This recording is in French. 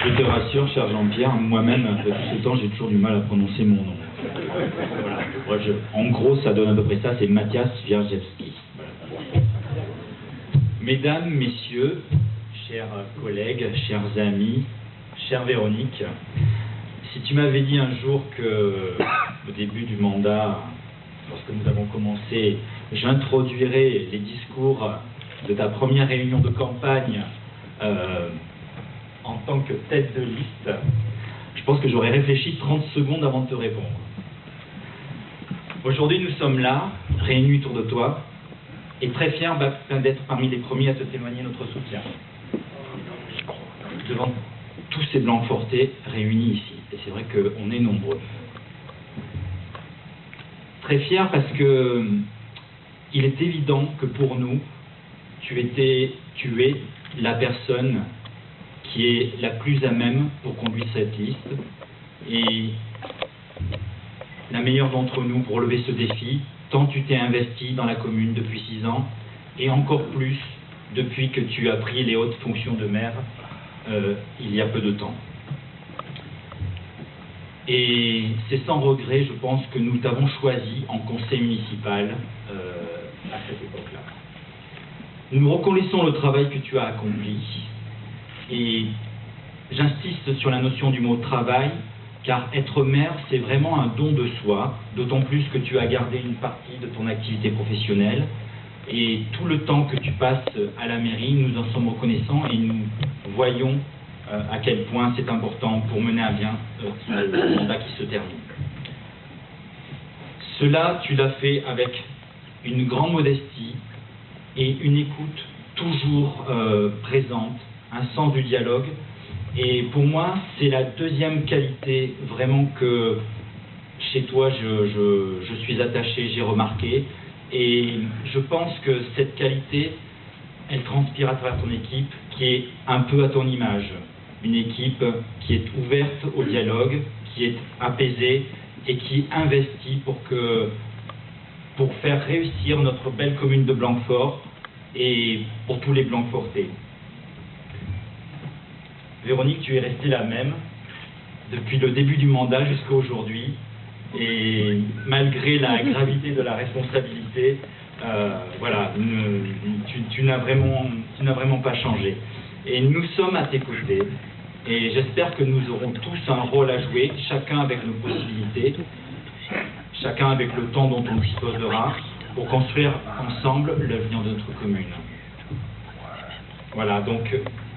Je te rassure, cher Jean-Pierre, moi-même, après tout ce temps, j'ai toujours du mal à prononcer mon nom. Voilà. Moi, en gros, ça donne à peu près ça, c'est Mathias Wierzchewski. Voilà. Mesdames, messieurs, chers collègues, chers amis, chère Véronique, si tu m'avais dit un jour que, au début du mandat, lorsque nous avons commencé, j'introduirais les discours de ta première réunion de campagne en tant que tête de liste, je pense que j'aurais réfléchi 30 secondes avant de te répondre. Aujourd'hui, nous sommes là, réunis autour de toi, et très fiers d'être parmi les premiers à te témoigner notre soutien. Devant tous ces Blanquefortais réunis ici, et c'est vrai qu'on est nombreux. Très fiers parce que il est évident que pour nous, tu es la personne qui est la plus à même pour conduire cette liste et la meilleure d'entre nous pour relever ce défi, tant tu t'es investi dans la commune depuis 6 ans et encore plus depuis que tu as pris les hautes fonctions de maire il y a peu de temps. Et c'est sans regret, je pense, que nous t'avons choisi en conseil municipal à cette époque-là. Nous reconnaissons le travail que tu as accompli et j'insiste sur la notion du mot travail, car être maire, c'est vraiment un don de soi, d'autant plus que tu as gardé une partie de ton activité professionnelle et tout le temps que tu passes à la mairie, nous en sommes reconnaissants et nous voyons à quel point c'est important pour mener à bien le mandat qui se termine. Cela, tu l'as fait avec une grande modestie et une écoute toujours présente, un sens du dialogue. Et pour moi, c'est la deuxième qualité vraiment que chez toi je suis attaché, j'ai remarqué. Et je pense que cette qualité, elle transpire à travers ton équipe qui est un peu à ton image. Une équipe qui est ouverte au dialogue, qui est apaisée et qui investit pour faire réussir notre belle commune de Blanquefort et pour tous les Blanquefortais. Véronique, tu es restée la même depuis le début du mandat jusqu'à aujourd'hui et malgré la gravité de la responsabilité, voilà, tu n'as vraiment pas changé. Et nous sommes à tes côtés. Et j'espère que nous aurons tous un rôle à jouer, chacun avec nos possibilités, chacun avec le temps dont on disposera, pour construire ensemble l'avenir de notre commune. Voilà, donc